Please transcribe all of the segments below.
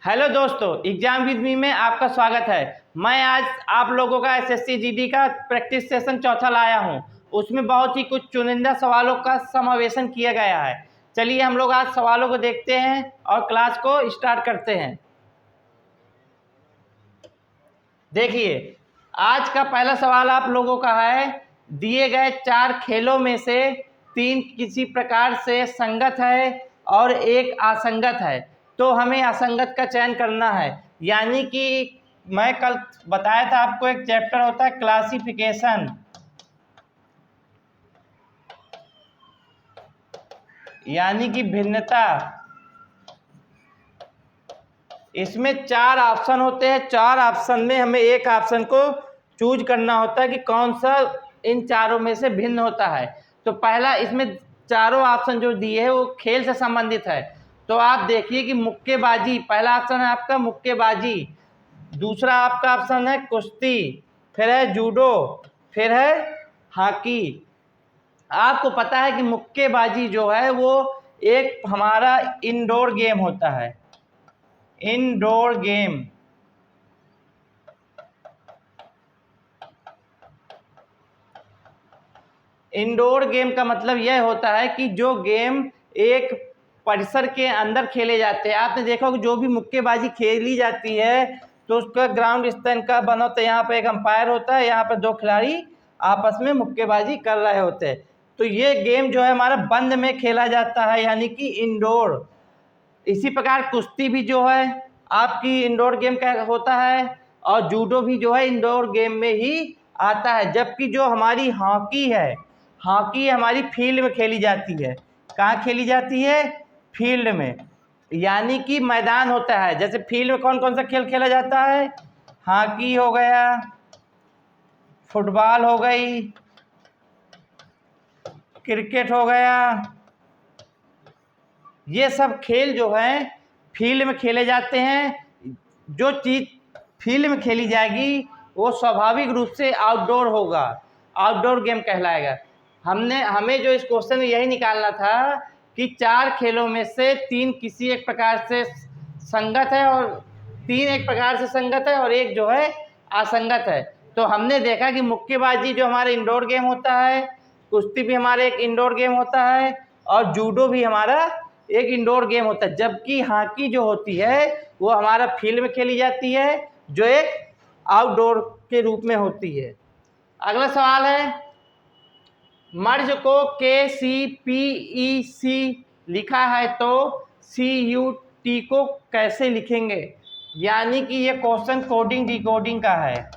Hello दोस्तों, exam with me में आपका स्वागत है। मैं आज आप लोगों का एसएससी जीडी का प्रैक्टिस सेशन चौथा लाया हूं। उसमें बहुत ही कुछ चुनिंदा सवालों का समावेशन किया गया है। चलिए हम लोग आज सवालों को देखते हैं और क्लास को स्टार्ट करते हैं। देखिए, आज का पहला सवाल आप लोगों का है, दिए गए 4 खेलों में से 3 किसी प्रकार से संगत है और एक असंगत है, तो हमें असंगत का चयन करना है। यानी कि मैं कल बताया था आपको, एक चैप्टर होता है क्लासिफिकेशन, यानी कि भिन्नता। इसमें 4 ऑप्शन होते हैं। 4 ऑप्शन में हमें एक ऑप्शन को चूज करना होता है कि कौन सा इन चारों में से भिन्न होता है। तो पहला, इसमें चारों ऑप्शन जो दिए हैं वो खेल से संबंधित है। तो आप देखिए कि मुक्केबाजी, पहला ऑप्शन है आपका मुक्केबाजी, दूसरा आपका ऑप्शन है कुश्ती, फिर है जूडो, फिर है हॉकी। आपको पता है कि मुक्केबाजी जो है वो एक हमारा इंडोर गेम होता है, इंडोर गेम। इंडोर गेम का मतलब यह होता है कि जो गेम एक परिसर के अंदर खेले जाते हैं। आपने देखा कि जो भी मुक्केबाजी खेली जाती है तो उसका ग्राउंड इस तरह का बना होता है। यहाँ पे एक अंपायर होता है, यहाँ पे 2 खिलाड़ी आपस में मुक्केबाजी कर रहे होते हैं। तो ये गेम जो है हमारा बंद में खेला जाता है, यानी कि इंडोर। इसी प्रकार कुश्ती भी जो है आपकी इंडोर गेम का होता है, और जूडो भी जो है इंडोर गेम में ही आता है। जबकि जो हमारी हॉकी है, हॉकी हमारी फील्ड में खेली जाती है। कहाँ खेली जाती है? फील्ड में, यानी कि मैदान होता है। जैसे फील्ड में कौन कौन सा खेल खेला जाता है? हॉकी हो गया, फुटबॉल हो गई, क्रिकेट हो गया। ये सब खेल जो है फील्ड में खेले जाते हैं। जो चीज़ फील्ड में खेली जाएगी वो स्वाभाविक रूप से आउटडोर होगा, आउटडोर गेम कहलाएगा। हमें जो इस क्वेश्चन में यही निकालना था कि 4 खेलों में से 3 किसी एक प्रकार से संगत है और 3 एक प्रकार से संगत है और एक जो है असंगत है। तो हमने देखा कि मुक्केबाजी जो हमारा इंडोर गेम होता है, कुश्ती भी हमारा एक इंडोर गेम होता है, और जूडो भी हमारा एक इंडोर गेम होता है। जबकि हॉकी जो होती है वो हमारा फील्ड में खेली जाती है, जो एक आउटडोर के रूप में होती है। अगला सवाल है, मर्ज को KCPEC लिखा है तो CUT को कैसे लिखेंगे? यानी कि ये क्वेश्चन कोडिंग डिकोडिंग का है।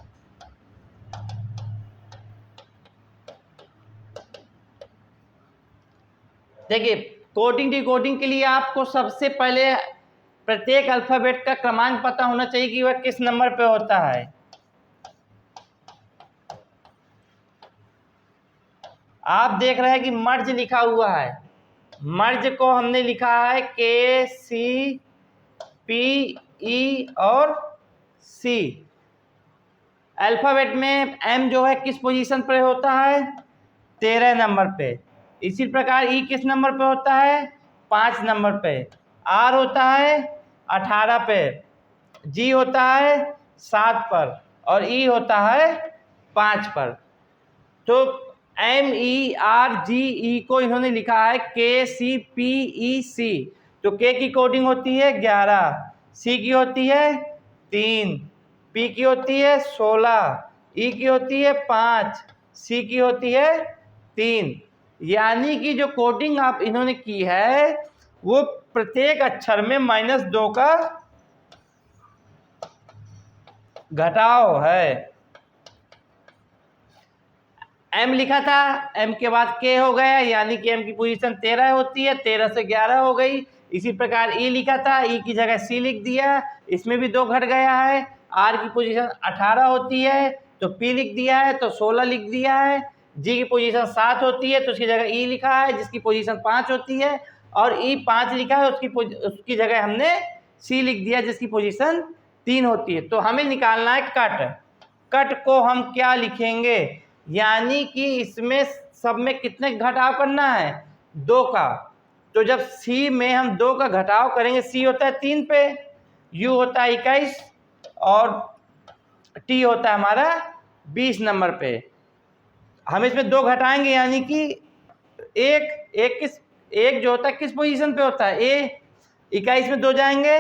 देखिए, कोडिंग डिकोडिंग के लिए आपको सबसे पहले प्रत्येक अल्फ़ाबेट का क्रमांक पता होना चाहिए कि वह किस नंबर पे होता है। आप देख रहे हैं कि मर्ज लिखा हुआ है, मर्ज को हमने लिखा है KCPE और C। अल्फ़ाबेट में M जो है किस पोजीशन पर होता है? 13 नंबर पे। इसी प्रकार E किस नंबर पे होता है? 5 नंबर पे। R होता है 18 पे, G होता है 7 पर, और E होता है 5 पर। तो MERGE को इन्होंने लिखा है KCPEC। तो K की कोडिंग होती है 11, C की होती है 3, P की होती है 16, E की होती है 5, C की होती है 3। यानी कि जो कोडिंग आप इन्होंने की है वो प्रत्येक अक्षर में -2 का घटाव है। M लिखा था, M के बाद K हो गया, यानी कि M की पोजीशन 13 होती है, 13 से 11 हो गई। इसी प्रकार E लिखा था, E की जगह C लिख दिया, इसमें भी 2 घट गया है। R की पोजीशन 18 होती है तो P लिख दिया है, तो 16 लिख दिया है। G की पोजीशन 7 होती है तो उसकी जगह E लिखा है, जिसकी पोजीशन 5 होती है, और E 5 लिखा है, उसकी जगह हमने C लिख दिया, जिसकी पोजीशन 3 होती है। तो हमें निकालना है कट। कट को हम क्या लिखेंगे? यानी कि इसमें सब में कितने घटाव करना है? 2 का। तो जब C में हम 2 का घटाव करेंगे, C होता है 3 पे, U होता है 21 और T होता है हमारा 20 नंबर पे। हम इसमें 2 घटाएंगे यानी कि एक जो होता है किस पोजीशन पे होता है, ए। 21 में 2 जाएंगे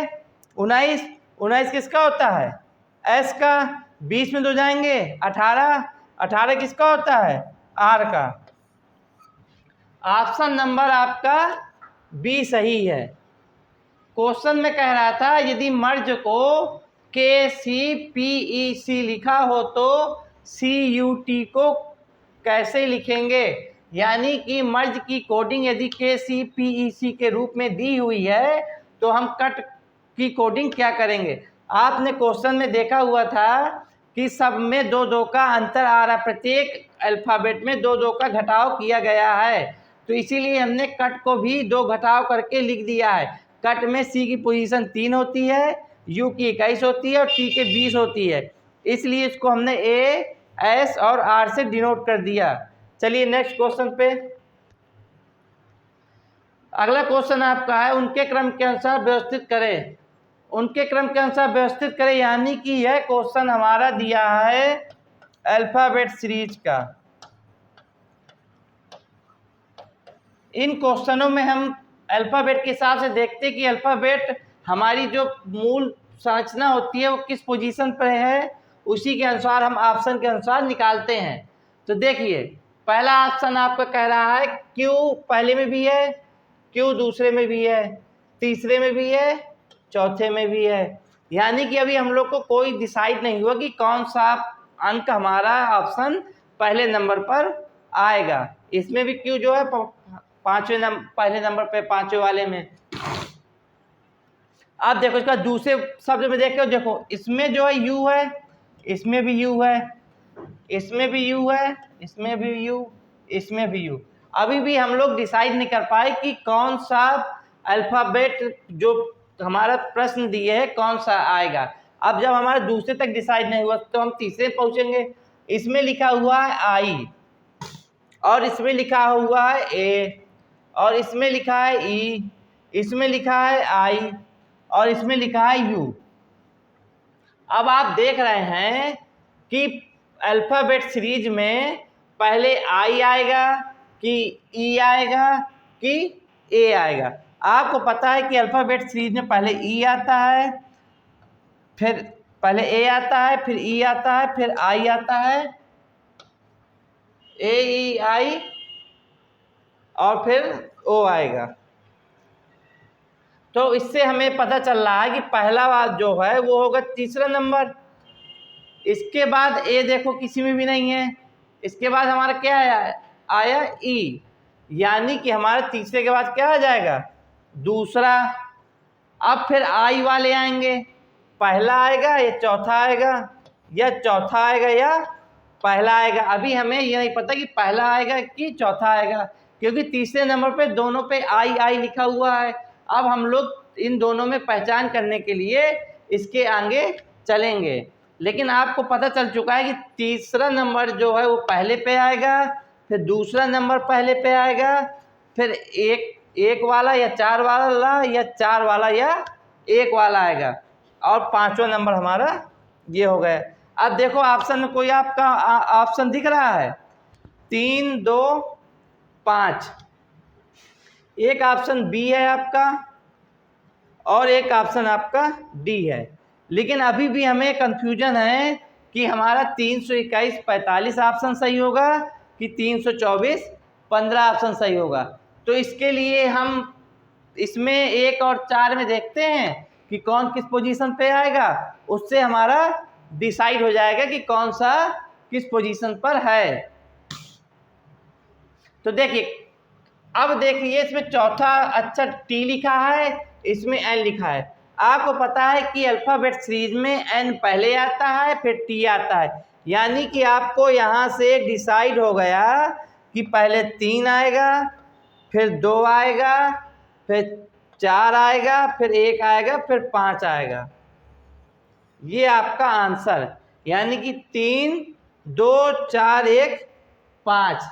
19, 19 किसका होता है, एस का। 20 में 2 जाएंगे 18, 18 किसका होता है, आर का। ऑप्शन नंबर आपका बी सही है। क्वेश्चन में कह रहा था यदि मर्ज को KCPEC लिखा हो तो CUT को कैसे लिखेंगे, यानी कि मर्ज की कोडिंग यदि KCPEC के रूप में दी हुई है तो हम कट की कोडिंग क्या करेंगे। आपने क्वेश्चन में देखा हुआ था कि सब में 2-2 का अंतर आ रहा, प्रत्येक अल्फाबेट में 2-2 का घटाव किया गया है, तो इसीलिए हमने कट को भी 2 घटाव करके लिख दिया है। कट में सी की पोजीशन 3 होती है, यू की 21 होती है और टी के 20 होती है, इसलिए इसको हमने ए, एस और आर से डिनोट कर दिया। चलिए नेक्स्ट क्वेश्चन पे। अगला क्वेश्चन आपका है उनके क्रम के अनुसार व्यवस्थित करें। उनके क्रम के अनुसार व्यवस्थित करें यानी कि यह क्वेश्चन हमारा दिया है अल्फाबेट सीरीज का। इन क्वेश्चनों में हम अल्फ़ाबेट के हिसाब से देखते हैं कि अल्फ़ाबेट हमारी जो मूल संरचना होती है वो किस पोजीशन पर है, उसी के अनुसार हम ऑप्शन के अनुसार निकालते हैं। तो देखिए पहला ऑप्शन आपका कह रहा है क्यू पहले में भी है, क्यू दूसरे में भी है, तीसरे में भी है, चौथे में भी है, यानी कि अभी हम लोग को कोई डिसाइड नहीं हुआ कि कौन सा अंक हमारा ऑप्शन पहले नंबर पर आएगा। इसमें भी क्यू जो है पहले नंबर पे 5वें वाले में। अब देखो इसका दूसरे शब्द में देखो इसमें जो है यू है, इसमें भी यू है, इसमें भी यू है, इसमें भी यू, इसमें भी यू। अभी भी हम लोग डिसाइड नहीं कर पाए कि कौन सा अल्फ़ाबेट जो हमारा प्रश्न दिए है कौन सा आएगा। अब जब हमारा दूसरे तक डिसाइड नहीं हुआ तो हम तीसरे पहुंचेंगे। इसमें लिखा हुआ है आई और इसमें लिखा हुआ है ए और इसमें लिखा है ई, इसमें लिखा है आई और इसमें लिखा है यू। अब आप देख रहे हैं कि अल्फ़ाबेट सीरीज में पहले आई आएगा कि ई आएगा कि ए आएगा। आपको पता है कि अल्फ़ाबेट सीरीज में पहले ई आता है, फिर पहले ए आता है, फिर ई आता है, फिर आई आता है, ए ई आई और फिर ओ आएगा। तो इससे हमें पता चल रहा है कि पहला बात जो है वो होगा तीसरा नंबर। इसके बाद ए देखो किसी में भी नहीं है, इसके बाद हमारा क्या आया ई, यानी कि हमारे तीसरे के बाद क्या आ जाएगा, दूसरा। अब फिर आई वाले आएंगे, पहला आएगा या चौथा आएगा, या चौथा आएगा या पहला आएगा। अभी हमें ये नहीं पता कि पहला आएगा कि चौथा आएगा, क्योंकि तीसरे नंबर पे दोनों पे आई आई लिखा हुआ है। अब हम लोग इन दोनों में पहचान करने के लिए इसके आगे चलेंगे, लेकिन आपको पता चल चुका है कि तीसरा नंबर जो है वो पहले पे आएगा, फिर दूसरा नंबर पहले पे आएगा, फिर एक वाला या चार वाला या चार वाला या एक वाला आएगा, और पांचवा नंबर हमारा ये हो गया। अब देखो ऑप्शन में कोई आपका ऑप्शन दिख रहा है 3, 2, 5। एक ऑप्शन बी है आपका और एक ऑप्शन आपका डी है, लेकिन अभी भी हमें कंफ्यूजन है कि हमारा 321 45 ऑप्शन सही होगा कि 324 15 ऑप्शन सही होगा। तो इसके लिए हम इसमें 1 और 4 में देखते हैं कि कौन किस पोजीशन पे आएगा, उससे हमारा डिसाइड हो जाएगा कि कौन सा किस पोजीशन पर है। तो देखिए अब देखिए इसमें चौथा अच्छा टी लिखा है, इसमें एन लिखा है। आपको पता है कि अल्फ़ाबेट सीरीज में एन पहले आता है फिर टी आता है, यानी कि आपको यहाँ से डिसाइड हो गया कि पहले 3 आएगा, फिर 2 आएगा, फिर 4 आएगा, फिर 1 आएगा, फिर 5 आएगा। ये आपका आंसर, यानी कि 3, 2, 4, 1, 5।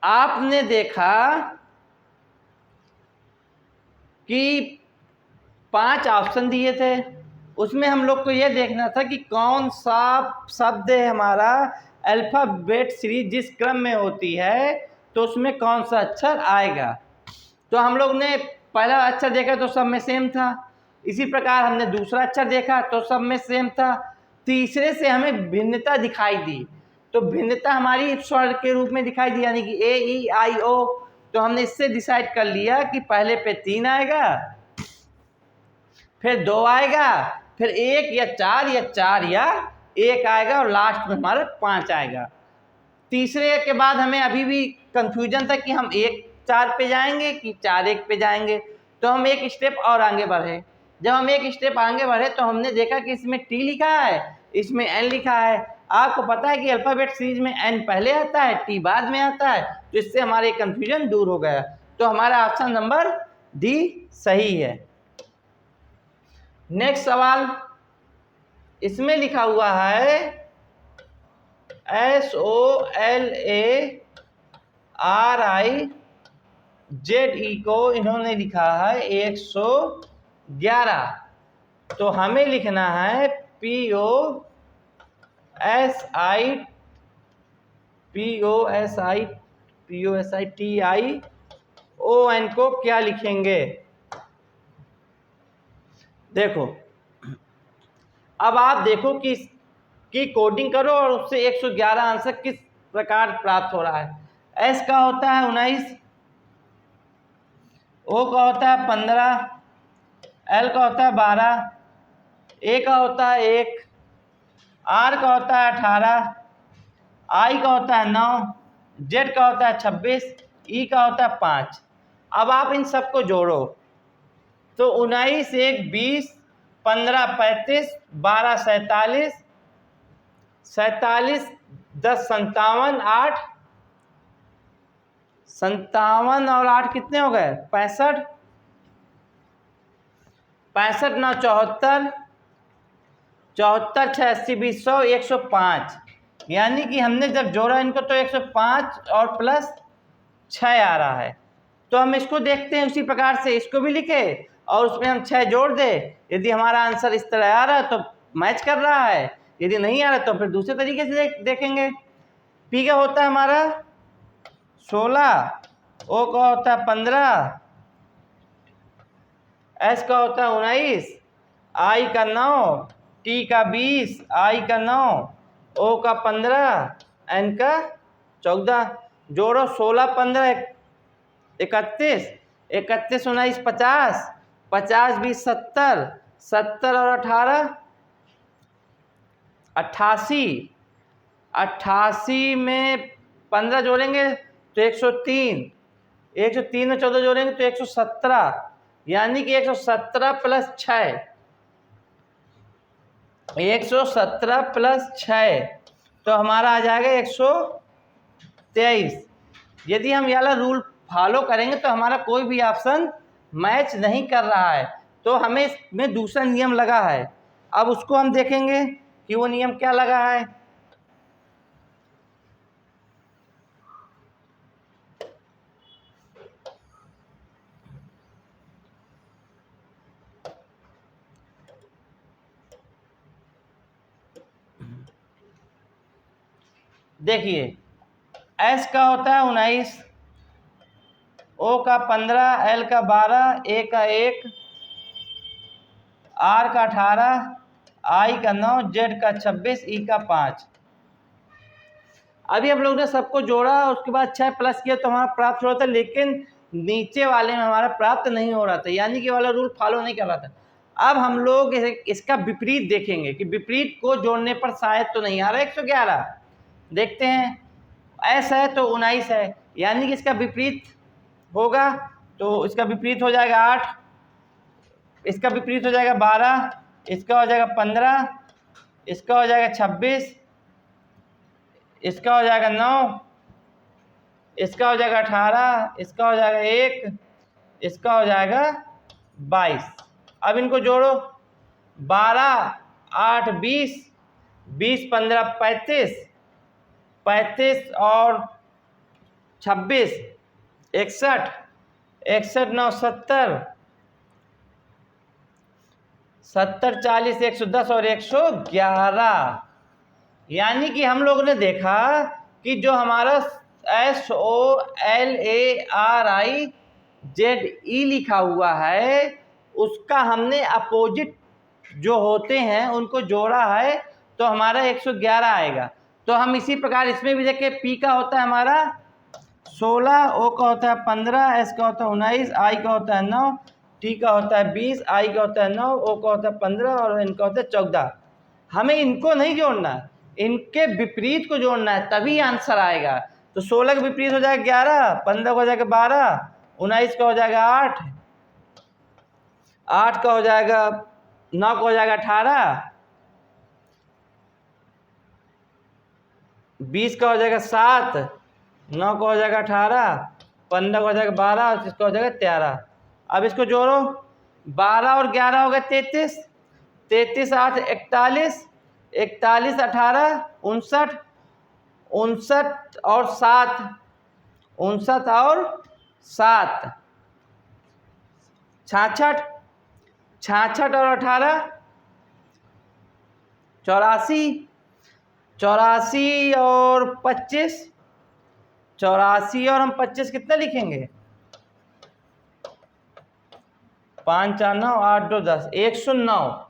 आपने देखा कि 5 ऑप्शन दिए थे, उसमें हम लोग को ये देखना था कि कौन सा शब्द है हमारा अल्फ़ाबेट सीरीज जिस क्रम में होती है तो उसमें कौन सा अक्षर आएगा। तो हम लोग ने पहला अक्षर देखा तो सब में सेम था, इसी प्रकार हमने दूसरा अक्षर देखा तो सब में सेम था, तीसरे से हमें भिन्नता दिखाई दी। तो भिन्नता हमारी स्वर के रूप में दिखाई दी, यानी कि ए ई आई ओ। तो हमने इससे डिसाइड कर लिया कि पहले पे 3 आएगा, फिर 2 आएगा, फिर 1 या 4 या 4 या 1 आएगा और लास्ट में हमारा 5 आएगा। तीसरे के बाद हमें अभी भी कंफ्यूजन था कि हम 1 4 पे जाएंगे कि 4 1 पे जाएंगे। तो हम एक स्टेप और आगे बढ़े। जब हम एक स्टेप आगे बढ़े तो हमने देखा कि इसमें टी लिखा है, इसमें एन लिखा है। आपको पता है कि अल्फ़ाबेट सीरीज में एन पहले आता है, टी बाद में आता है, तो इससे हमारे कंफ्यूजन दूर हो गया। तो हमारा ऑप्शन नंबर डी सही है। नेक्स्ट सवाल, इसमें लिखा हुआ है SOLARIZE को इन्होंने लिखा है 111। तो हमें लिखना है POSITION को क्या लिखेंगे। देखो, अब आप देखो कि कोडिंग करो और उससे 111 आंसर किस प्रकार प्राप्त हो रहा है। एस का होता है 19, ओ का होता है 15, एल का होता है 12, ए का होता है 1, आर का होता है 18, आई का होता है 9, जेड का होता है 26, ई का होता है 5। अब आप इन सबको जोड़ो तो 19 1 20, 15 35, 12 47, 47 10 57, 8 57 और 8 कितने हो गए 65, 65 9 74, 74 6 80 20 100 105। यानी कि हमने जब जोड़ा इनको तो 105 और प्लस 6 आ रहा है। तो हम इसको देखते हैं उसी प्रकार से इसको भी लिखे और उसमें हम 6 जोड़ दे। यदि हमारा आंसर इस तरह आ रहा है तो मैच कर रहा है, यदि नहीं आ रहा तो फिर दूसरे तरीके से देखेंगे। पी का होता है हमारा 16, ओ का होता है 15, एस का होता है 19, आई का 9, टी का 20, आई का 9, ओ का 15, एन का 14। जोड़ो 16 15 31, 31 19 50, 50 20 70, 70 और 18 88, 88 में 15 जोड़ेंगे तो 103, 103 में 14 जोड़ेंगे तो 117। यानी कि 117 प्लस 6, 117 प्लस 6 तो हमारा आ जाएगा 123। यदि हम ये वाला रूल फॉलो करेंगे तो हमारा कोई भी ऑप्शन मैच नहीं कर रहा है, तो हमें इसमें दूसरा नियम लगा है। अब उसको हम देखेंगे कि वो नियम क्या लगा है। देखिए, एस का होता है 19, ओ का 15, एल का 12, ए का 1, आर का 18, आई का 9, जेड का 26, ई का 5। अभी हम लोग ने सबको जोड़ा, उसके बाद 6 प्लस किया तो हमारा प्राप्त हो रहा था, लेकिन नीचे वाले में हमारा प्राप्त नहीं हो रहा था, यानी कि वाला रूल फॉलो नहीं कर रहा था। अब हम लोग इसका विपरीत देखेंगे कि विपरीत को जोड़ने पर शायद तो नहीं आ रहा 111। देखते हैं, एस है तो 19 है, यानी कि इसका विपरीत होगा तो इसका विपरीत हो जाएगा 8, इसका विपरीत हो जाएगा 12, इसका हो जाएगा 15, इसका हो जाएगा 26, इसका हो जाएगा 9, इसका हो जाएगा 18, इसका हो जाएगा 1, इसका हो जाएगा 22। अब इनको जोड़ो, 12 8 20, 20 15 35, 35 और 26 61, 61 9 70, 70, 40, 110 और 111। यानी कि हम लोग ने देखा कि जो हमारा SOLARIZE लिखा हुआ है उसका हमने अपोजिट जो होते हैं उनको जोड़ा है तो हमारा 111 आएगा। तो हम इसी प्रकार इसमें भी देखें, P का होता है हमारा 16, O का होता है 15, S का होता है 19, I का होता है 9, T का होता है 20, I का होता है 9, O का होता है 15 और N का होता है 14। हमें इनको नहीं जोड़ना, इनके विपरीत को जोड़ना है, तभी आंसर आएगा। तो 16 का विपरीत हो जाएगा 11, 15 का हो जाएगा 12, 19 का हो जाएगा 8, 8 का हो जाएगा 9 का हो जाएगा 18, 20 का हो जाएगा 7, 9 का हो जाएगा 18, 15 का हो जाएगा 12 और इसका हो जाएगा 13। अब इसको जोड़ो, 12 और 11 हो गए 33, 33 8 41, 41 18 59, 59 और 7, 59 और 7 66, 66 और 18 84, 84 और 25, 84 और हम 25 कितना लिखेंगे, 5 4 9 8 2 10, 109।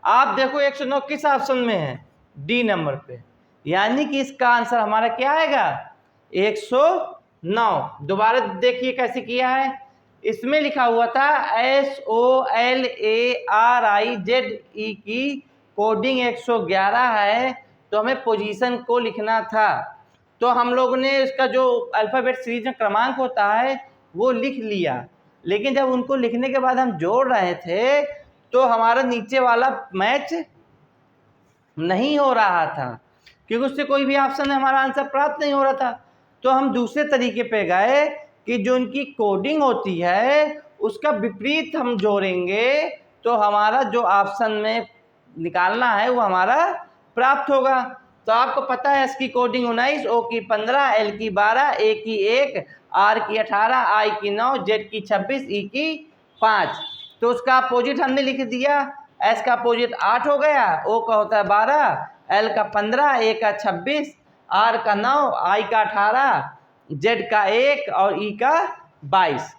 आप देखो 109 किस ऑप्शन में है, डी नंबर पे। यानी कि इसका आंसर हमारा क्या आएगा, 109। दोबारा देखिए कैसे किया है, इसमें लिखा हुआ था SOLARIZE की कोडिंग 111 है तो हमें पोजीशन को लिखना था। तो हम लोग ने इसका जो अल्फ़ाबेट सीरीज में क्रमांक होता है वो लिख लिया, लेकिन जब उनको लिखने के बाद हम जोड़ रहे थे तो हमारा नीचे वाला मैच नहीं हो रहा था, क्योंकि उससे कोई भी ऑप्शन में हमारा आंसर प्राप्त नहीं हो रहा था। तो हम दूसरे तरीके पे गए कि जो उनकी कोडिंग होती है उसका विपरीत हम जोड़ेंगे तो हमारा जो ऑप्शन में निकालना है वो हमारा प्राप्त होगा। तो आपको पता है एस की कोडिंग 19, ओ की 15, एल की 12, ए की 1, आर की 18, आई की 9, जेड की 26, ई की 5। तो उसका अपोजिट हमने लिख दिया, एस का अपोजिट 8 हो गया, ओ का होता है 12, एल का 15, ए का 26, आर का 9, आई का 18, जेड का 1 और ई का 22।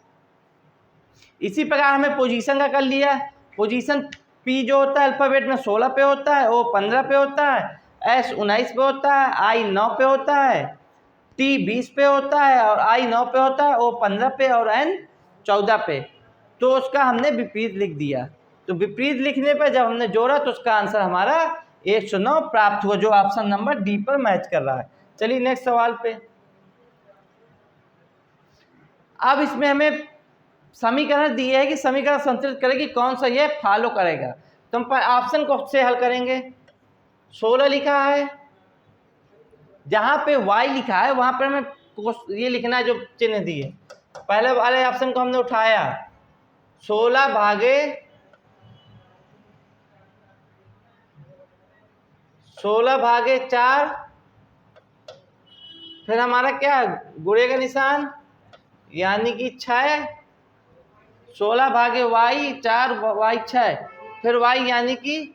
इसी प्रकार हमें पोजीशन का कर लिया। पोजीशन पी जो होता है अल्फ़ाबेट में 16 पे होता है, ओ 15 पे होता है, एस 19 पे होता है, आई 9 पे होता है, टी 20 पे होता है और आई 9 पे होता है, ओ 15 पे और एन 14 पे। तो उसका हमने विपरीत लिख दिया। तो विपरीत लिखने पर जब हमने जोड़ा तो उसका आंसर हमारा 109 प्राप्त हुआ, जो ऑप्शन नंबर डी पर मैच कर रहा है। चलिए नेक्स्ट सवाल पे। अब इसमें हमें समीकरण दिए है कि समीकरण संतुलित करें कि कौन सा ये फॉलो करेगा। तो हम ऑप्शन को से हल करेंगे। 16 लिखा है, जहाँ पे y लिखा है वहाँ पर हमें ये लिखना है जो चिन्ह दिए। पहले वाले ऑप्शन को हमने उठाया, 16 भागे 4, फिर हमारा क्या गुणे का निशान यानी कि 6, 16 भागे y 4 y 6, फिर y यानी कि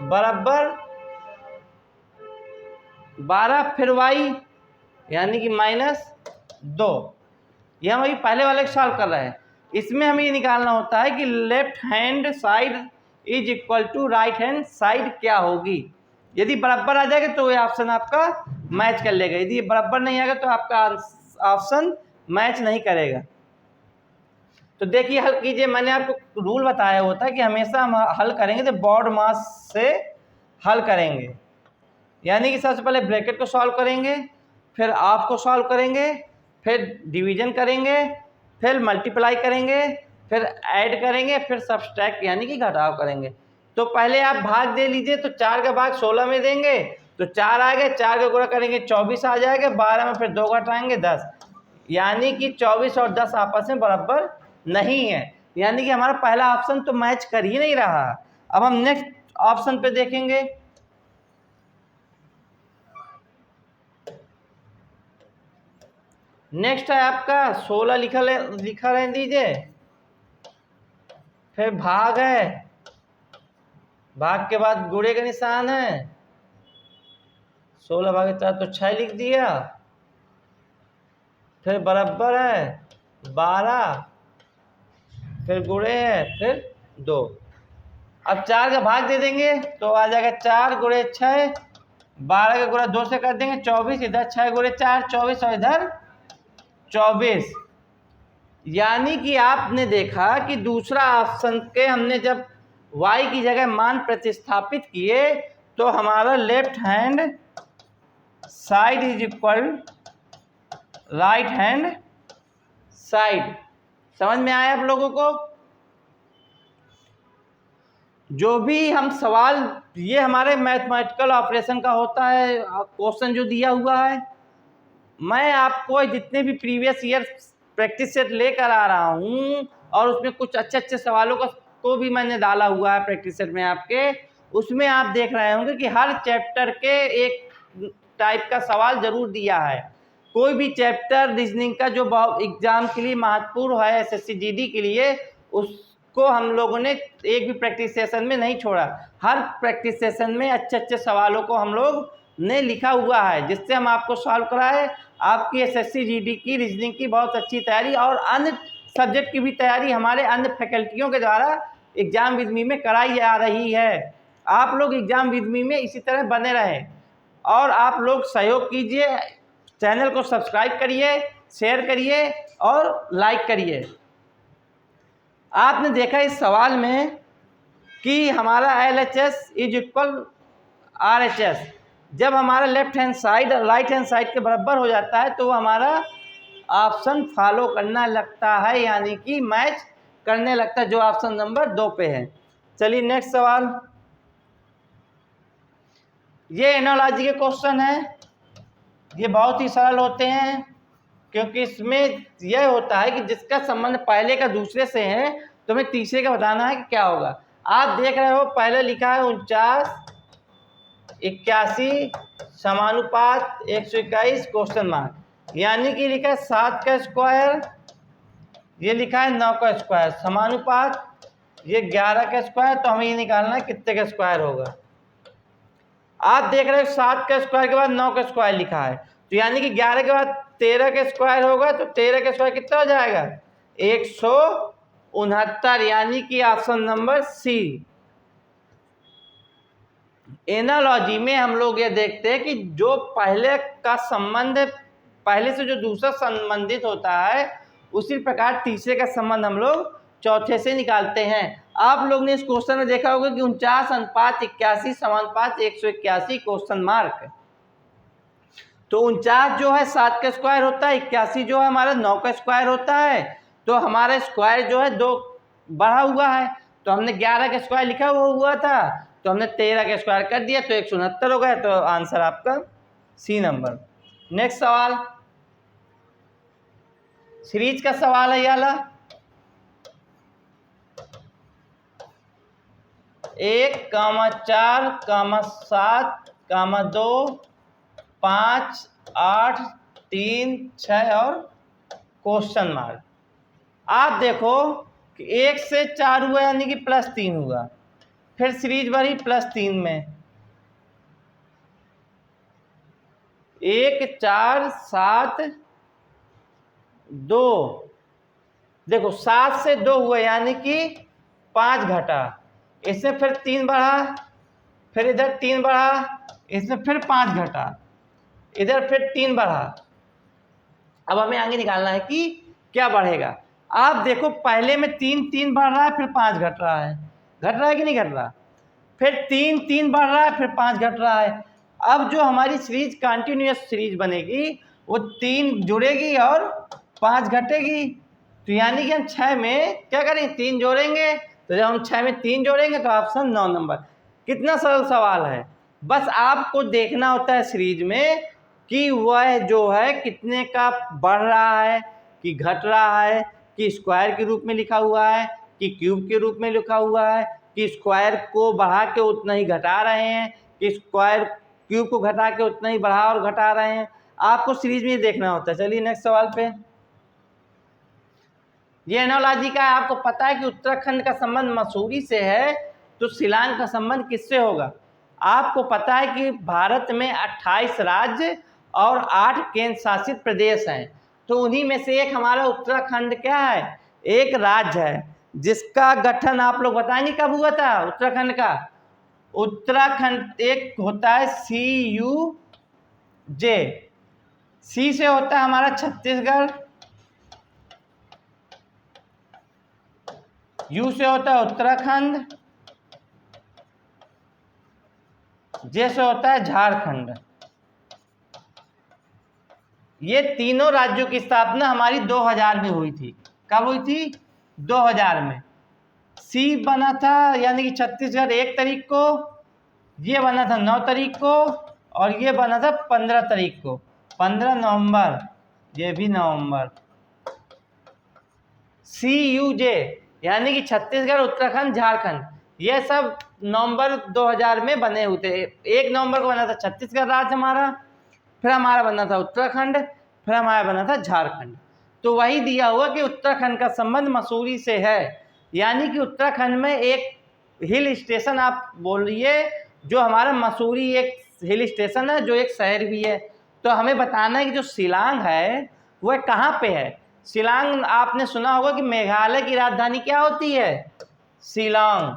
बराबर 12, फिर y यानी कि -2। यह हम अभी पहले वाले को सॉल्व कर रहे हैं। इसमें हमें ये निकालना होता है कि left hand side is equal to right hand side क्या होगी। यदि बराबर आ जाएगा तो ये ऑप्शन आपका मैच कर लेगा, यदि बराबर नहीं आएगा तो आपका ऑप्शन मैच नहीं करेगा। तो देखिए हल कीजिए, मैंने आपको रूल बताया होता है कि हमेशा हम हल करेंगे तो बॉड मास से हल करेंगे। यानी कि सबसे पहले ब्रैकेट को सॉल्व करेंगे, फिर ऑफ को सॉल्व करेंगे, फिर डिवीजन करेंगे, फिर मल्टीप्लाई करेंगे, फिर ऐड करेंगे, फिर सब्सट्रैक्ट यानी कि घटाव करेंगे। तो पहले आप भाग दे लीजिए, तो 4 का भाग 16 में देंगे तो 4 आ गए, 4 का गुणा करेंगे 24 आ जाएगा, 12 में फिर 2 घटाएंगे 10, यानी कि 24 और 10 आपस में बराबर नहीं है। यानी कि हमारा पहला ऑप्शन तो मैच कर ही नहीं रहा। अब हम नेक्स्ट ऑप्शन पे देखेंगे। नेक्स्ट है आपका 16 लिखा रहने दीजिए, फिर भाग है, भाग के बाद गुणे का निशान है, 16 भागे 4 तो 6 लिख दिया, फिर बराबर है 12, फिर गुणे है, फिर 2। अब 4 का भाग दे देंगे तो आ जाएगा 4 गुणे 6, 12 का गुणा 2 से कर देंगे 24, इधर 6 गुणे 4 24 और इधर 24। यानी कि आपने देखा कि दूसरा ऑप्शन के हमने जब y की जगह मान प्रतिस्थापित किए तो हमारा left hand side is equal right hand side. समझ में आया आप लोगों को? जो भी हम सवाल, ये हमारे मैथमेटिकल ऑपरेशन का होता है, क्वेश्चन जो दिया हुआ है, मैं आपको जितने भी प्रीवियस ईयर प्रैक्टिस सेट लेकर आ रहा हूँ और उसमें कुछ अच्छे अच्छे सवालों को भी मैंने डाला हुआ है प्रैक्टिस सेट में आपके, उसमें आप देख रहे होंगे कि हर चैप्टर के एक टाइप का सवाल जरूर दिया है। कोई भी चैप्टर रीजनिंग का जो एग्जाम के लिए महत्वपूर्ण है एसएससी जीडी के लिए, उसको हम लोगों ने एक भी प्रैक्टिस सेशन में नहीं छोड़ा। हर प्रैक्टिस सेशन में अच्छे अच्छे सवालों को हम लोग ने लिखा हुआ है जिससे हम आपको सॉल्व कराए। आपकी एसएससी जीडी की रीजनिंग की बहुत अच्छी तैयारी और अन्य सब्जेक्ट की भी तैयारी हमारे अन्य फैकल्टियों के द्वारा एग्जाम विद मी में कराई जा रही है। आप लोग एग्जाम विद मी में इसी तरह बने रहें और आप लोग सहयोग कीजिए, चैनल को सब्सक्राइब करिए, शेयर करिए और लाइक करिए। आपने देखा इस सवाल में कि हमारा LHS इज इक्वल RHS, जब हमारा लेफ्ट हैंड साइड और राइट हैंड साइड के बराबर हो जाता है तो हमारा ऑप्शन फॉलो करना लगता है, यानी कि मैच करने लगता है, जो ऑप्शन नंबर 2 पे है। चलिए नेक्स्ट सवाल। ये एनालॉजी के क्वेश्चन है, ये बहुत ही सरल होते हैं क्योंकि इसमें यह होता है कि जिसका संबंध पहले का दूसरे से है तो हमें तीसरे का बताना है कि क्या होगा। आप देख रहे हो पहले लिखा है 49 81 समानुपात 121 क्वेश्चन मार्क, यानी कि लिखा है 7 का स्क्वायर, ये लिखा है 9 का स्क्वायर, समानुपात ये 11 का स्क्वायर, तो हमें ये निकालना है कितने का स्क्वायर होगा। आप देख रहे हो 7 का स्क्वायर के बाद 9 का स्क्वायर लिखा है, तो यानी कि 11 के बाद 13 का स्क्वायर होगा, तो 13 का स्क्वायर कितना हो जाएगा 169, यानी कि ऑप्शन नंबर सी। एनालॉजी में हम लोग ये देखते हैं कि जो पहले का संबंध पहले से जो दूसरा संबंधित होता है उसी प्रकार तीसरे का संबंध हम लोग चौथे से निकालते हैं। आप लोग ने इस क्वेश्चन में देखा होगा कि 49/81 समानुपात 181 क्वेश्चन मार्क, तो 49 जो है 7 का स्क्वायर होता है, 81 जो है हमारा 9 का स्क्वायर होता है, तो हमारा स्क्वायर जो है 2 बढ़ा हुआ है, तो हमने 11 का स्क्वायर लिखा हुआ था तो हमने 13 का स्क्वायर कर दिया तो 169 हो गया, तो आंसर आपका सी नंबर। नेक्स्ट सवाल सीरीज का सवाल है, याला 1, 4, 7, 2, 5, 8, 3, 6 और क्वेश्चन मार्क। आप देखो कि 1 से 4 हुआ यानी कि +3 हुआ, फिर सीरीज बढ़ी +3 में 1, 4, 7, 2, देखो 7 से 2 हुआ यानी कि 5 घटा, इसमें फिर 3 बढ़ा, फिर इधर 3 बढ़ा, इसमें फिर 5 घटा, इधर फिर 3 बढ़ा। अब हमें आगे निकालना है कि क्या बढ़ेगा। आप देखो पहले में 3 बढ़ रहा है, फिर 5 घट रहा है, घट रहा है कि नहीं घट रहा, फिर 3 बढ़ रहा है, फिर 5 घट रहा है। अब जो हमारी सीरीज कंटिन्यूअस सीरीज बनेगी वो 3 जुड़ेगी और 5 घटेगी, तो यानी कि हम 6 में क्या करेंगे 3 जोड़ेंगे, तो जब हम 6 में 3 जोड़ेंगे तो ऑप्शन 9 नंबर। कितना सरल सवाल है, बस आपको देखना होता है सीरीज में कि वह जो है कितने का बढ़ रहा है कि घट रहा है, कि स्क्वायर के रूप में लिखा हुआ है कि क्यूब के रूप में लिखा हुआ है, कि स्क्वायर को बढ़ा के उतना ही घटा रहे हैं, कि स्क्वायर क्यूब को घटा के उतना ही बढ़ा और घटा रहे हैं। आपको सीरीज में देखना होता है। चलिए नेक्स्ट सवाल पे। ये एनोलॉजी का है। आपको पता है कि उत्तराखंड का संबंध मसूरी से है, तो शिलांग का संबंध किससे होगा? आपको पता है कि भारत में 28 राज्य और 8 केंद्र शासित प्रदेश हैं, तो उन्हीं में से एक हमारा उत्तराखंड क्या है? एक राज्य है, जिसका गठन आप लोग बताएंगे कब हुआ था उत्तराखंड का? उत्तराखंड एक होता है CUJ, सी से होता है हमारा छत्तीसगढ़, यू से होता है उत्तराखंड, जे से होता है झारखंड। ये तीनों राज्यों की स्थापना हमारी 2000 में हुई थी। कब हुई थी? 2000 में। सी बना था यानी कि छत्तीसगढ़ 1 तारीख को, ये बना था 9 तारीख को, और ये बना था 15 तारीख को, 15 नवंबर, ये भी नवंबर। CUJ यानी कि छत्तीसगढ़, उत्तराखंड, झारखंड, ये सब नवंबर 2000 में बने हुए थे। 1 नवंबर को बना था छत्तीसगढ़ राज्य हमारा, फिर हमारा बना था उत्तराखंड, फिर हमारा बना था झारखंड। तो वही दिया हुआ कि उत्तराखंड का संबंध मसूरी से है, यानी कि उत्तराखंड में एक हिल स्टेशन आप बोलिए, जो हमारा मसूरी एक हिल स्टेशन है, जो एक शहर भी है। तो हमें बताना है कि जो शिलांग है वह कहाँ पे है। शिलांग आपने सुना होगा कि मेघालय की राजधानी क्या होती है? शिलांग।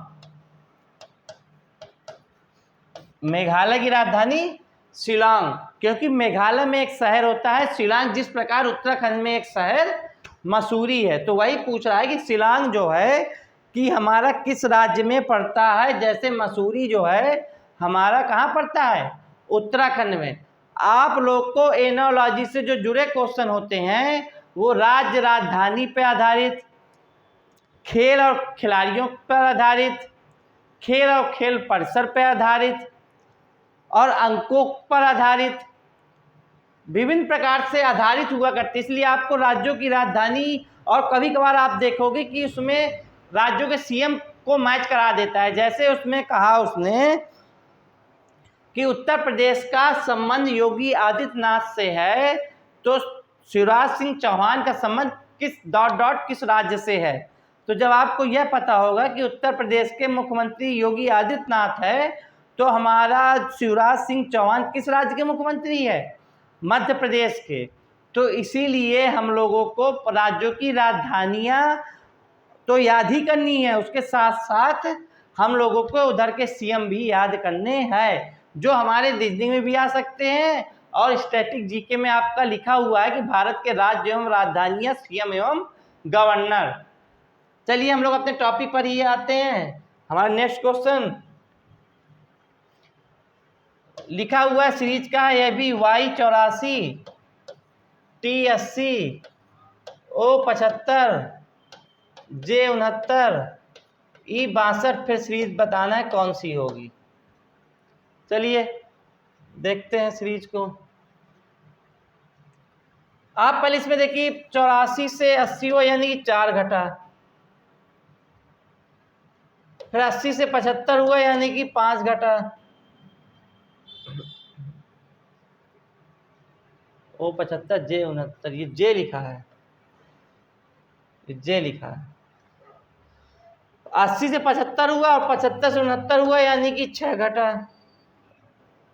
मेघालय की राजधानी शिलांग, क्योंकि मेघालय में एक शहर होता है शिलांग, जिस प्रकार उत्तराखंड में एक शहर मसूरी है। तो वही पूछ रहा है कि शिलांग जो है कि हमारा किस राज्य में पड़ता है। जैसे मसूरी जो है हमारा कहाँ पड़ता है? उत्तराखंड में। आप लोग को एनोलॉजी से जो जुड़े क्वेश्चन होते हैं वो राज्य राजधानी पर आधारित, खेल और खिलाड़ियों पर आधारित, खेल और खेल परिसर पर आधारित, और अंकों पर आधारित, विभिन्न प्रकार से आधारित हुआ करते। इसलिए आपको राज्यों की राजधानी, और कभी कभार आप देखोगे कि उसमें राज्यों के CM को मैच करा देता है। जैसे उसमें कहा उसने कि उत्तर प्रदेश का संबंध योगी आदित्यनाथ से है, तो शिवराज सिंह चौहान का संबंध किस ... किस राज्य से है। तो जब आपको यह पता होगा कि उत्तर प्रदेश के मुख्यमंत्री योगी आदित्यनाथ है, तो हमारा शिवराज सिंह चौहान किस राज्य के मुख्यमंत्री है? मध्य प्रदेश के। तो इसीलिए हम लोगों को राज्यों की राजधानियां तो याद ही करनी है, उसके साथ साथ हम लोगों को उधर के CM भी याद करने हैं, जो हमारे रीजनिंग में भी आ सकते हैं, और स्टैटिक GK में आपका लिखा हुआ है कि भारत के राज्य एवं राजधानियां, CM एवं गवर्नर। चलिए हम लोग अपने टॉपिक पर ही आते हैं। हमारा नेक्स्ट क्वेश्चन लिखा हुआ है सीरीज का, यह भी Y84, T80, O75, J69, E62, फिर सीरीज बताना है कौन सी होगी। चलिए देखते हैं सीरीज को। आप पहले इसमें देखिए 84 से 80 हुआ यानी कि 4 घटा, फिर 80 से 75 हुआ यानी कि 5 घटा, O75, J69, ये J लिखा है, ये J लिखा है। 80 से 75 हुआ और 75 से 69 हुआ यानी कि 6 घटा,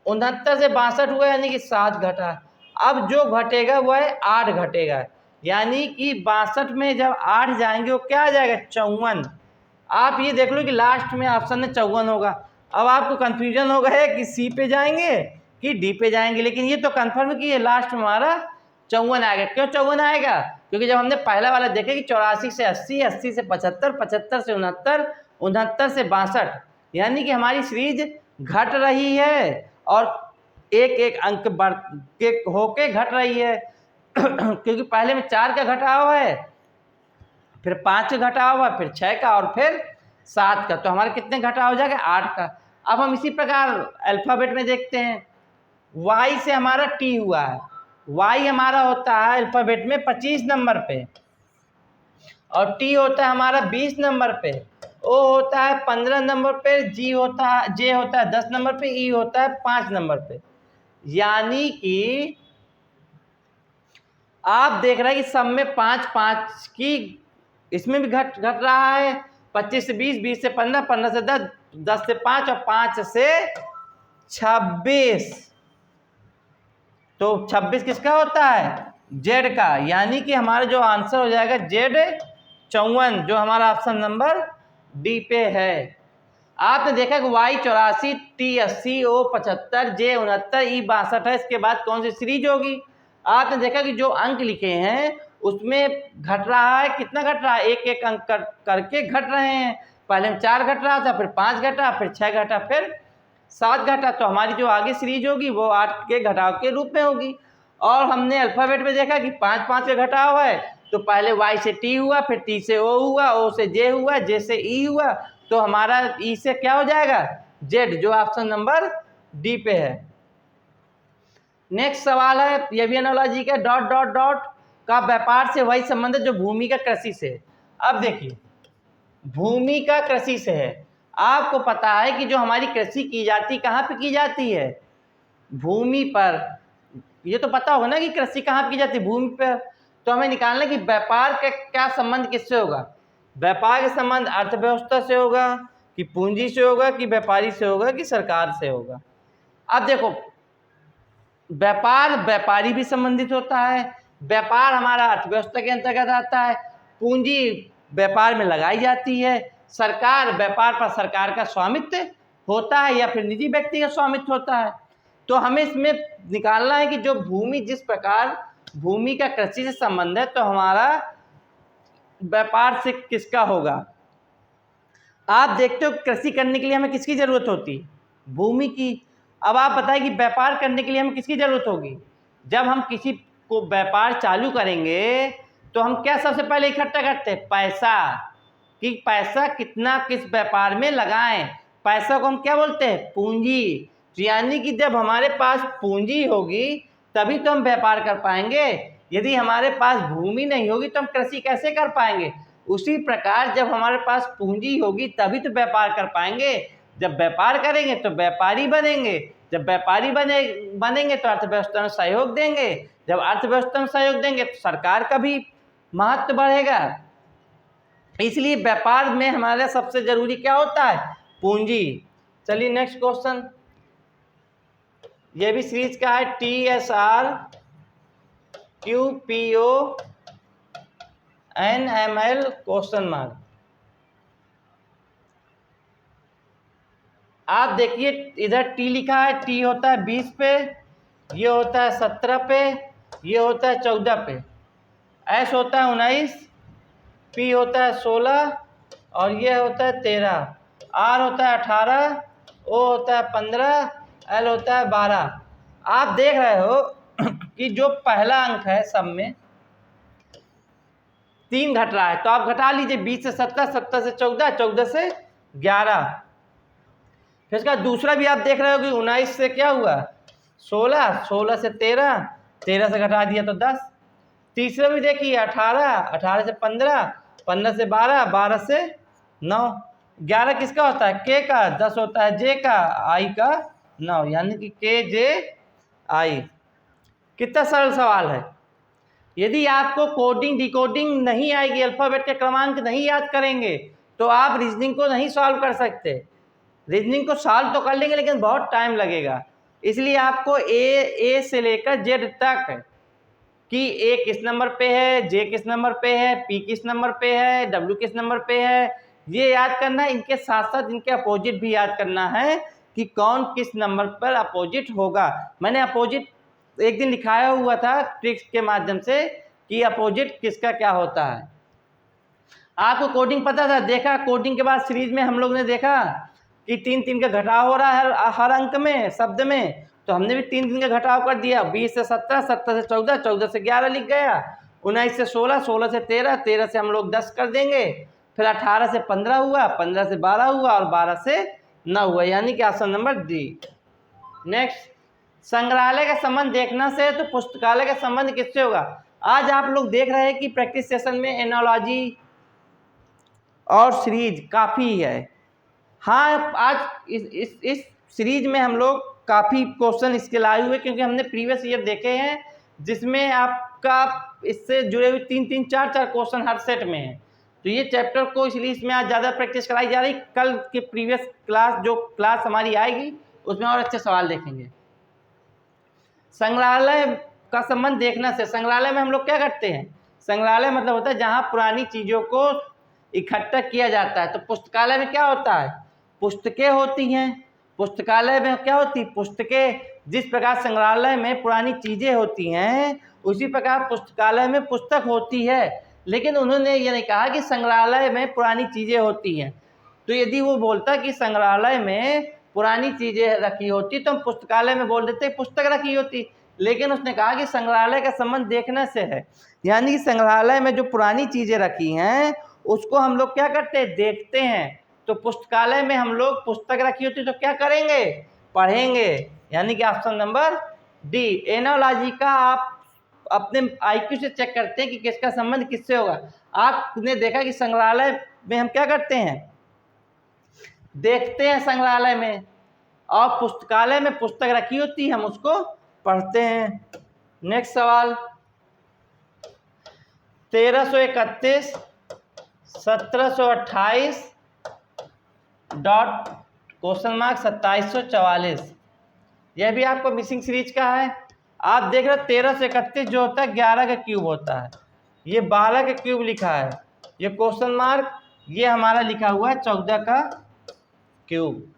69 से 62 हुआ यानी कि 7 घटा। अब जो घटेगा वह है 8 घटेगा, यानी कि 62 में जब 8 जाएंगे वो क्या आ जाएगा? 54। आप ये देख लो कि लास्ट में ऑप्शन में 54 होगा। अब आपको कंफ्यूजन हो गया कि C पे जाएंगे कि D पे जाएंगे, लेकिन ये तो कंफर्म है कि ये लास्ट में हमारा 54 आएगा। क्यों 54 आएगा? क्योंकि जब हमने पहला वाला देखे कि 84 से 80, 80 से 75, 75 से 69, 69 से 62, यानी कि हमारी सीरीज घट रही है और एक एक अंक बढ़ के होके घट रही है क्योंकि पहले में 4 का घटाव है, फिर 5 का घटाव है, फिर 6 का, और फिर 7 का। तो हमारे कितने घटाव हो जाएगा? 8 का। अब हम इसी प्रकार अल्फ़ाबेट में देखते हैं। Y से हमारा T हुआ है। Y हमारा होता है अल्फ़ाबेट में 25 नंबर पे, और T होता है हमारा 20 नंबर पे, O होता है 15 नंबर पे, J होता है 10 नंबर पे, E होता है 5 नंबर पे। यानी कि आप देख रहे हैं कि सब में 5 5 की इसमें भी घट रहा है। 25 से 20, 20 से 15, 15 से 10, 10 से 5 और 5 से 26। तो 26 किसका होता है? जेड का। यानी कि हमारा जो आंसर हो जाएगा जेड 54, जो हमारा ऑप्शन नंबर डी पे है। आपने देखा कि वाई 84, टी 80, ओ 75, जे 69, ई 62 है। इसके बाद कौन सी सीरीज होगी? आपने देखा कि जो अंक लिखे हैं उसमें घट रहा है। कितना घट रहा है? एक एक अंक करके घट रहे हैं। पहले में 4 घट रहा था, फिर 5 घटा, फिर 6 घटा, फिर 7 घटा। तो हमारी जो आगे सीरीज होगी वो 8 के घटाव के रूप में होगी। और हमने अल्फ़ाबेट में देखा कि 5 5 का घटाव है। तो पहले वाई से टी हुआ, फिर टी से ओ हुआ, ओ से जे हुआ, जे से ई हुआ। तो हमारा ई से क्या हो जाएगा? जेड, जो ऑप्शन नंबर डी पे है। नेक्स्ट सवाल है, ये भी एनालॉजी का। डॉट डॉट डॉट का व्यापार से वही संबंध है जो भूमि का कृषि से। अब देखिए, भूमि का कृषि से है। आपको पता है कि जो हमारी कृषि की जाती, कहाँ पे की जाती है? भूमि पर। ये तो पता होगा ना कि कृषि कहाँ पे की जाती है? भूमि पर। तो हमें निकालना कि व्यापार का क्या संबंध किससे होगा? व्यापार का संबंध अर्थव्यवस्था से होगा, कि पूंजी से होगा, कि व्यापारी से होगा, कि सरकार से होगा? अब देखो, व्यापार व्यापारी भी संबंधित होता है। व्यापार हमारा अर्थव्यवस्था के अंतर्गत आता है। पूंजी व्यापार में लगाई जाती है। सरकार, व्यापार पर सरकार का स्वामित्व होता है या फिर निजी व्यक्ति का स्वामित्व होता है। तो हमें इसमें निकालना है कि जो भूमि, जिस प्रकार भूमि का कृषि से संबंध है, तो हमारा व्यापार से किसका होगा? आप देखते हो कृषि करने के लिए हमें किसकी जरूरत होती है? भूमि की। अब आप बताएं कि व्यापार करने के लिए हमें किसकी जरूरत होगी? जब हम किसी को व्यापार चालू करेंगे तो हम क्या सबसे पहले इकट्ठा करते हैं? पैसा। कि पैसा कितना किस व्यापार में लगाएं। पैसा को हम क्या बोलते हैं? पूंजी। यानी कि जब हमारे पास पूंजी होगी तभी तो हम व्यापार कर पाएंगे। यदि हमारे पास भूमि नहीं होगी तो हम कृषि कैसे कर पाएंगे? उसी प्रकार जब हमारे पास पूंजी होगी तभी तो व्यापार कर पाएंगे। जब व्यापार करेंगे तो व्यापारी बनेंगे। जब व्यापारी बनेंगे तो अर्थव्यवस्था में सहयोग देंगे। जब अर्थव्यवस्था में सहयोग देंगे तो सरकार का भी महत्व बढ़ेगा। इसलिए व्यापार में हमारा सबसे जरूरी क्या होता है? पूंजी। चलिए नेक्स्ट क्वेश्चन, ये भी सीरीज का है। TSR QPO NML question mark. आप देखिए, इधर टी लिखा है। टी होता है 20 पे, ये होता है 17 पे, ये होता है 14 पे। एस होता है 19, पी होता है 16 और ये होता है 13। आर होता है 18, ओ होता है 15, एल होता है 12। आप देख रहे हो कि जो पहला अंक है सब में 3 घट रहा है। तो आप घटा लीजिए, 20 से 17, 17 से 14, 14 से 11। फिर इसका दूसरा भी आप देख रहे हो कि 19 से क्या हुआ? 16, 16 से 13, 13 से घटा दिया तो 10। तीसरा भी देखिए 18, 18 से 15, 15 से 12, 12 से 9। 11 किसका होता है? के का। 10 होता है जे का, आई का 9। यानी कि के जे आई। कितना सरल सवाल है। यदि आपको कोडिंग डिकोडिंग नहीं आएगी, अल्फाबेट के क्रमांक नहीं याद करेंगे, तो आप रीजनिंग को नहीं सॉल्व कर सकते। रीजनिंग को सॉल्व तो कर लेंगे लेकिन बहुत टाइम लगेगा। इसलिए आपको ए से लेकर जेड तक कि ए किस नंबर पे है, जे किस नंबर पे है, पी किस नंबर पे है, डब्ल्यू किस नंबर पे है, ये याद करना है। इनके साथ साथ इनके अपोजिट भी याद करना है कि कौन किस नंबर पर अपोजिट होगा। मैंने अपोजिट एक दिन लिखाया हुआ था ट्रिक्स के माध्यम से कि अपोजिट किसका क्या होता है। आपको कोडिंग पता था? देखा कोडिंग के बाद सीरीज में हम लोग ने देखा कि 3 3 का घटाव हो रहा है हर अंक में, शब्द में। तो हमने भी 3 3 का घटाव कर दिया। 20 से 17, 17 से 14, 14 से 11 लिख गया। 19 से 16, 16 से 13, 13 से हम लोग 10 कर देंगे। फिर 18 से 15 हुआ, 15 से 12 हुआ और 12 से 9 हुआ। यानी कि ऑप्शन नंबर डी। नेक्स्ट, संग्रहालय का संबंध देखना से तो पुस्तकालय का संबंध किससे होगा? आज आप लोग देख रहे हैं कि प्रैक्टिस सेशन में एनालॉजी और सीरीज काफ़ी है। हाँ, आज इस सीरीज में हम लोग काफ़ी क्वेश्चन इसके लाए हुए, क्योंकि हमने प्रीवियस ईयर देखे हैं जिसमें आपका इससे जुड़े हुए 3 3 4 4 क्वेश्चन हर सेट में है। तो ये चैप्टर को इसलिए इसमें आज ज़्यादा प्रैक्टिस कराई जा रही, कल के प्रीवियस क्लास जो क्लास हमारी आएगी उसमें और अच्छे सवाल देखेंगे। संग्रहालय का संबंध देखने से, संग्रहालय में हम लोग क्या करते हैं? संग्रहालय मतलब होता है जहाँ पुरानी चीज़ों को इकट्ठा किया जाता है। तो पुस्तकालय में क्या होता है? पुस्तकें होती हैं। पुस्तकालय में क्या होती है? पुस्तकें। जिस प्रकार संग्रहालय में पुरानी चीज़ें होती हैं उसी प्रकार पुस्तकालय में पुस्तक होती है। लेकिन उन्होंने ये नहीं कहा कि संग्रहालय में पुरानी चीज़ें होती हैं। तो यदि वो बोलता कि संग्रहालय में पुरानी चीज़ें रखी होती तो हम पुस्तकालय में बोल देते पुस्तक रखी होती। लेकिन उसने कहा कि संग्रहालय का संबंध देखने से है, यानी कि संग्रहालय में जो पुरानी चीज़ें रखी हैं उसको हम लोग क्या करते हैं? देखते हैं। तो पुस्तकालय में हम लोग पुस्तक रखी होती तो क्या करेंगे? पढ़ेंगे। यानी कि ऑप्शन नंबर डी। एनोलॉजी का आप अपने IQ से चेक करते हैं कि किसका संबंध किससे होगा। आपने देखा कि संग्रहालय में हम क्या करते हैं? देखते हैं संग्रहालय में, और पुस्तकालय में पुस्तक रखी होती है हम उसको पढ़ते हैं। नेक्स्ट सवाल 1331 1728 डॉट क्वेश्चन मार्क 2744। यह भी आपको मिसिंग सीरीज का है। आप देख रहे हो 13 से 31 जो होता है 11 का क्यूब होता है, ये 12 का क्यूब लिखा है, ये क्वेश्चन मार्क, ये हमारा लिखा हुआ है 14 का क्यूब।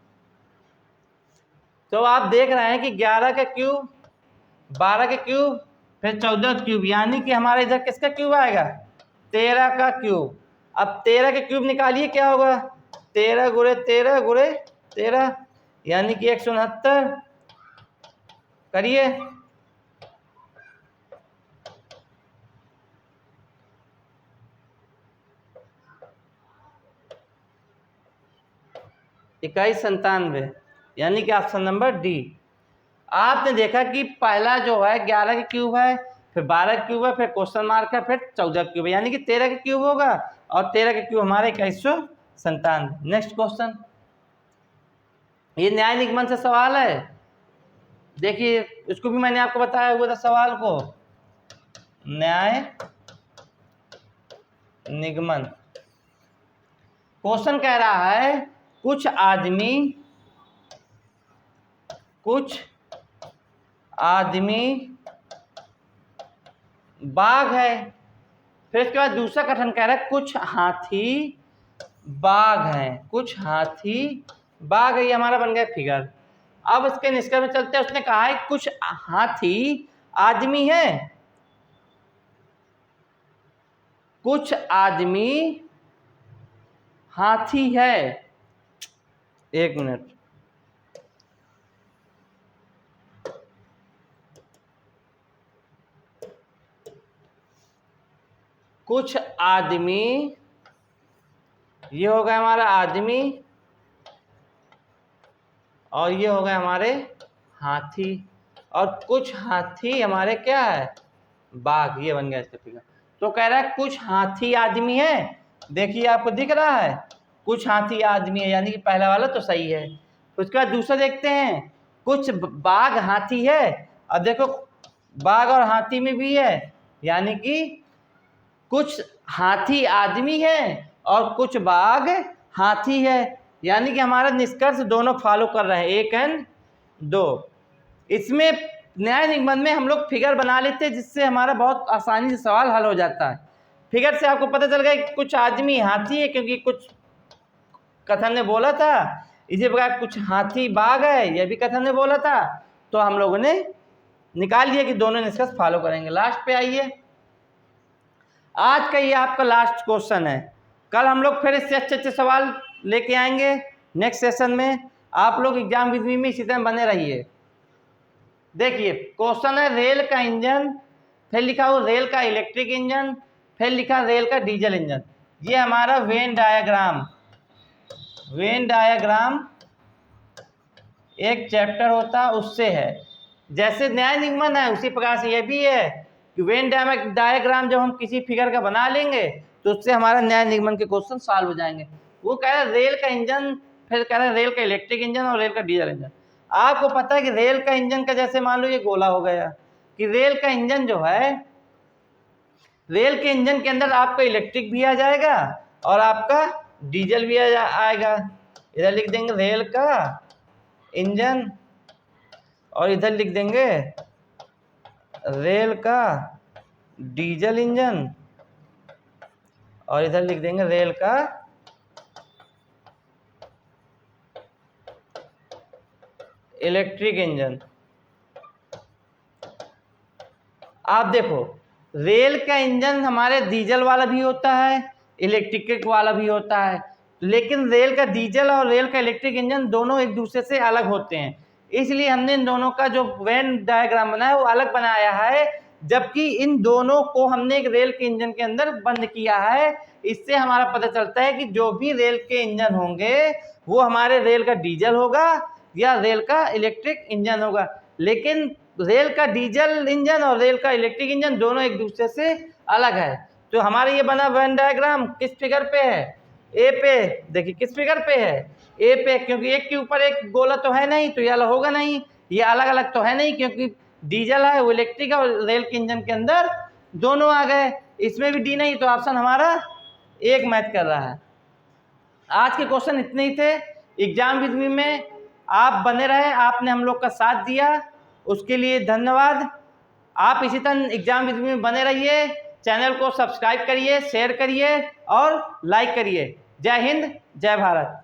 तो आप देख रहे हैं कि 11 का क्यूब, 12 का क्यूब, फिर 14 का क्यूब, यानी कि हमारा इधर किसका क्यूब आएगा? 13 का क्यूब। अब 13 का क्यूब निकालिए, क्या होगा? 13 गुणे 13 गुणे 13 यानी कि 169 करिए। इक्कीस 97, यानी कि ऑप्शन नंबर डी। आपने देखा कि पहला जो है 11 का क्यूब है, फिर 12 का क्यूब है, फिर क्वेश्चन मार्क है, फिर 14 का क्यूब है, यानी कि 13 का क्यूब होगा, और 13 का क्यूब हमारे 2197। नेक्स्ट क्वेश्चन, ये न्याय निगमन से सवाल है। देखिए इसको भी मैंने आपको बताया हुआ था सवाल को, न्याय निगमन। क्वेश्चन कह रहा है कुछ आदमी बाघ है। फिर इसके बाद दूसरा कथन कह रहा है कुछ हाथी बाघ हैं, कुछ हाथी बाघ है, ये हमारा बन गया फिगर। अब इसके निष्कर्ष में चलते हैं। उसने कहा है कुछ हाथी आदमी है, कुछ आदमी हाथी है। एक मिनट, कुछ आदमी, ये हो गया हमारा आदमी, और ये हो गए हमारे हाथी, और कुछ हाथी हमारे क्या है? बाघ। ये बन गया इसका फिगर। तो कह रहा है कुछ हाथी आदमी है। देखिए आपको दिख रहा है कुछ हाथी आदमी है, यानी कि पहला वाला तो सही है। उसके बाद दूसरा देखते हैं, कुछ बाघ हाथी है, और देखो बाघ और हाथी में भी है, यानी कि कुछ हाथी आदमी है और कुछ बाघ हाथी है, यानी कि हमारा निष्कर्ष दोनों फॉलो कर रहे हैं, 1 एंड 2। इसमें न्याय निगमन में हम लोग फिगर बना लेते हैं, जिससे हमारा बहुत आसानी से सवाल हल हो जाता है। फिगर से आपको पता चल गया कि कुछ आदमी हाथी है, क्योंकि कुछ कथन ने बोला था। इसी प्रकार कुछ हाथी बाघ है, यह भी कथन ने बोला था। तो हम लोगों ने निकाल लिया कि दोनों निष्कर्ष फॉलो करेंगे। लास्ट पे आइए, आज का ये आपका लास्ट क्वेश्चन है। कल हम लोग फिर इससे अच्छे अच्छे सवाल लेके आएंगे नेक्स्ट सेशन में। आप लोग एग्जाम विधि में इसी तरह बने रहिए। देखिए क्वेश्चन है रेल का इंजन, फिर लिखा हो रेल का इलेक्ट्रिक इंजन, फिर लिखा रेल का डीजल इंजन। ये हमारा वेन डायग्राम एक चैप्टर होता है उससे है। जैसे न्याय निगमन है उसी प्रकार से ये भी है कि वेन डायग्राम जब हम किसी फिगर का बना लेंगे तो उससे हमारा न्याय निगमन के क्वेश्चन सॉल्व हो जाएंगे। वो कह रहा है रेल का इंजन, फिर कह रहा है रेल का इलेक्ट्रिक इंजन और रेल का डीजल इंजन। आपको पता है कि रेल का इंजन का जैसे मान लो ये गोला हो गया कि रेल का इंजन जो है, रेल के इंजन के अंदर आपका इलेक्ट्रिक भी आ जाएगा और आपका डीजल भी आएगा। इधर लिख देंगे रेल का इंजन और इधर लिख देंगे रेल का डीजल इंजन और इधर लिख देंगे रेल का इलेक्ट्रिक इंजन। आप देखो, रेल का इंजन हमारे डीजल वाला भी होता है, इलेक्ट्रिक वाला भी होता है, लेकिन रेल का डीजल और रेल का इलेक्ट्रिक इंजन दोनों एक दूसरे से अलग होते हैं। इसलिए हमने इन दोनों का जो वेन डायग्राम बनाया वो अलग बनाया है, जबकि इन दोनों को हमने एक रेल के इंजन के अंदर बंद किया है। इससे हमारा पता चलता है कि जो भी रेल के इंजन होंगे वो हमारे रेल का डीजल होगा या रेल का इलेक्ट्रिक इंजन होगा। लेकिन रेल का डीजल इंजन और रेल का इलेक्ट्रिक इंजन दोनों एक दूसरे से अलग है। तो हमारे ये बना वेन डायग्राम किस फिगर पे है? ए पे। देखिए किस फिगर पे है? ए पे, क्योंकि एक के ऊपर एक गोला तो है नहीं, तो ये अलग होगा नहीं, ये अलग अलग तो है नहीं, क्योंकि डीजल है वो इलेक्ट्रिक और रेल के इंजन के अंदर दोनों आ गए। इसमें भी डी नहीं, तो ऑप्शन हमारा एक मैच कर रहा है। आज के क्वेश्चन इतने ही थे। एग्जाम विद मी में आप बने रहे, आपने हम लोग का साथ दिया, उसके लिए धन्यवाद। आप इसी तरह एग्जाम विद मी में बने रहिए। चैनल को सब्सक्राइब करिए, शेयर करिए और लाइक करिए। जय हिंद, जय भारत।